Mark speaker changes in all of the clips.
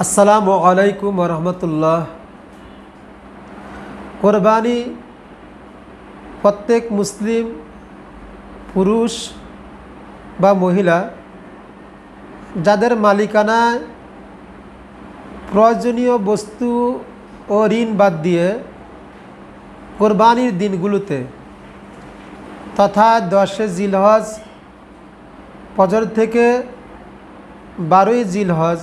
Speaker 1: আসসালামু আলাইকুম রহমতুল্লাহ। কোরবানি প্রত্যেক মুসলিম পুরুষ বা মহিলা যাদের মালিকানায় প্রয়োজনীয় বস্তু ও ঋণ বাদ দিয়ে কোরবানির দিনগুলোতে তথা 10 জিলহজ ফজর থেকে 12 জিলহজ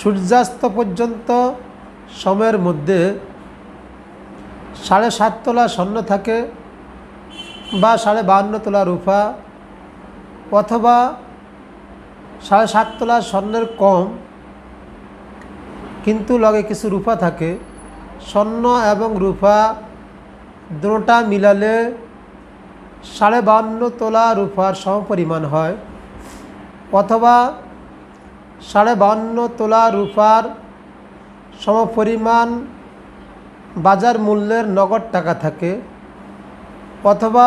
Speaker 1: সূর্যাস্ত পর্যন্ত সময়ের মধ্যে 7.5 তোলা স্বর্ণ থাকে বা 52.5 তোলা রূপা অথবা 7.5 তোলা স্বর্ণের কম কিন্তু লগে কিছু রূপা থাকে, স্বর্ণ এবং রূপা দুটোটা মিলালে 52.5 তোলা রূপার সমপরিমাণ হয়, অথবা 52.5 তোলা রূপার সমপরিমাণ বাজার মূল্যের নগদ টাকা থাকে, অথবা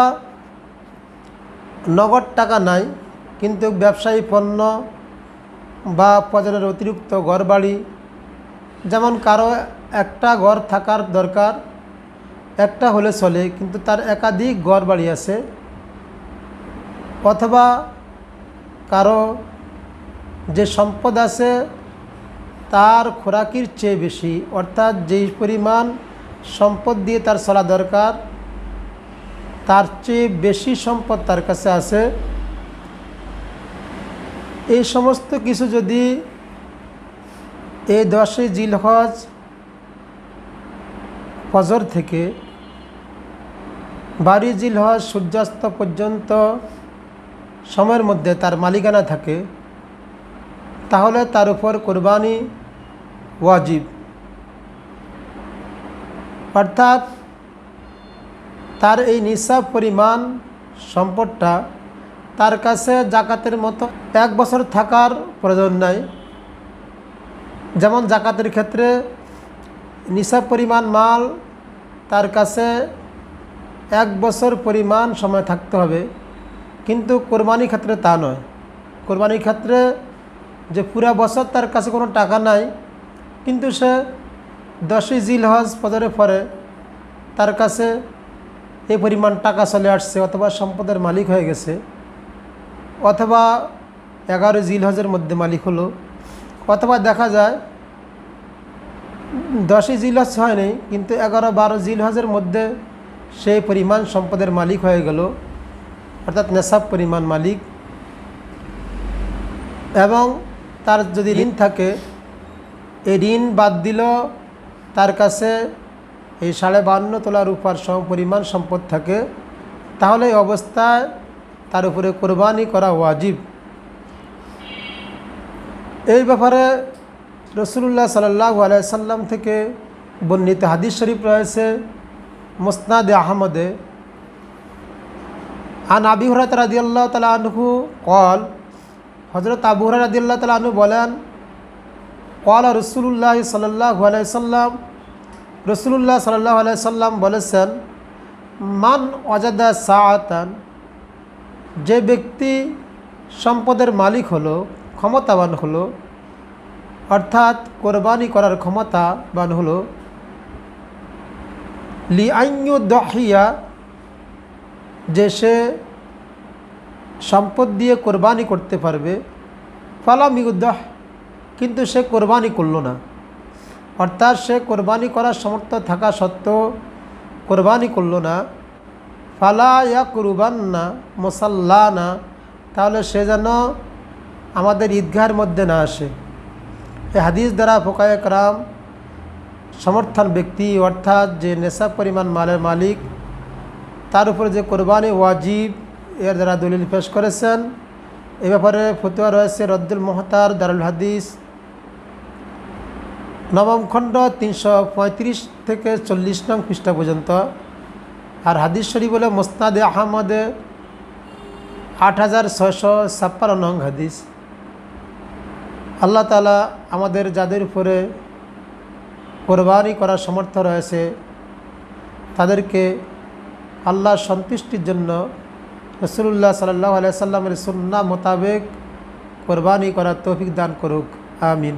Speaker 1: নগদ টাকা নাই কিন্তু ব্যবসায়ী পণ্য বা প্রয়োজনের অতিরিক্ত ঘরবাড়ি, যেমন কারো একটা ঘর থাকার দরকার, একটা হলে চলে কিন্তু তার একাধিক ঘরবাড়ি আছে, অথবা কারো যে সম্পদ আছে তার খোরাকির চেয়ে বেশি, অর্থাৎ যেই পরিমাণ সম্পদ দিয়ে তার চলা দরকার তার চেয়ে বেশি সম্পদ তার কাছে আছে। এই সমস্ত কিছু যদি এই 10 জিলহজ ফজর থেকে 12 জিলহজ সূর্যাস্ত পর্যন্ত সময়ের মধ্যে তার মালিকানা থাকে, তাহলে তার উপর কোরবানি ওয়াজিব, অর্থাৎ তার এই নিসাব পরিমাণ সম্পদটা তার কাছে জাকাতের মতো 1 বছর থাকার প্রয়োজন নাই। যেমন জাকাতের ক্ষেত্রে নিসাব পরিমাণ মাল তার কাছে 1 বছর পরিমাণ সময় থাকতে হবে, কিন্তু কোরবানির ক্ষেত্রে তা নয়। কোরবানির ক্ষেত্রে যে পুরা বছর তার কাছে কোনো টাকা নাই কিন্তু সে 10 জিলহজ ফজরের পরে তার কাছে এই পরিমাণ টাকা চলে আসছে, অথবা সম্পদের মালিক হয়ে গেছে, অথবা 11 জিলহজের মধ্যে মালিক হলো, অথবা দেখা যায় 10 জিলহজ হয়নি কিন্তু 11-12 জিলহজের মধ্যে সেই পরিমাণ সম্পদের মালিক হয়ে গেল, অর্থাৎ নেশাব পরিমাণ মালিক। এবং তার যদি ঋণ থাকে, এই ঋণ বাদ দিল তার কাছে এই 52.5 তোলা রূপার সমপরিমাণ সম্পদ থাকে, তাহলে এই অবস্থায় তার উপরে কোরবানি করা ওয়াজিব। এই ব্যাপারে রাসূলুল্লাহ সাল্লাল্লাহু আলাইহি সাল্লাম থেকে বর্ণিত হাদিস শরীফ রয়েছে মুসনাদ আহমদে। আন আবি হুরায়রা রাদিয়াল্লাহু তাআলা আনহু قال, হযরত আবু হুরায়রা রাদিয়াল্লাহু তাআলা আনহু বলেন, قال রাসূলুল্লাহ সাল্লাল্লাহু আলাইহি সাল্লাম, রাসূলুল্লাহ সাল্লাল্লাহু আলাইহি সাল্লাম বলেছেন, মান ওয়াজাদা সাআতান, যে ব্যক্তি সম্পদের মালিক হলো, ক্ষমতাবান হলো, অর্থাৎ কোরবানি করার ক্ষমতাবান হলো, লিআইয়ুদহিয়া, যে সে সম্পদ দিয়ে কোরবানি করতে পারবে, ফালাম ইউদাহ, কিন্তু সে কোরবানি করল না, অর্থাৎ সে কোরবানি করার সামর্থ্য থাকা সত্ত্বেও কোরবানি করল না, ফালা ইয়াকরুবান্না মুসাল্লানা, তাহলে সে যেন আমাদের ঈদগাহের মধ্যে না আসে। এই হাদিস দ্বারা ফুকায়ে কেরাম সমর্থন ব্যক্তি, অর্থাৎ যে নেশাব পরিমাণ মালের মালিক তার উপরে যে কোরবানি ওয়াজিব, এর দ্বারা দলিল পেশ করেছেন। এ ব্যাপারে ফতোয়া রয়েছে রদ্দুল মুহতার দারুল হাদিস 9ম খণ্ড 335 থেকে 40 নং পৃষ্ঠা পর্যন্ত। আর হাদিস শরীফ বলে মুসনাদে আহমদে 8656 নং হাদিস। আল্লাহ তাআলা আমাদের যাদের উপরে কোরবানি করার সামর্থ্য রয়েছে তাদেরকে আল্লাহর সন্তুষ্টির জন্য রাসূলুল্লাহ সাল্লাল্লাহু আলাইহি সাল্লামের সুন্নাহ মোতাবেক কোরবানি করার তৌফিক দান করুক, আমিন।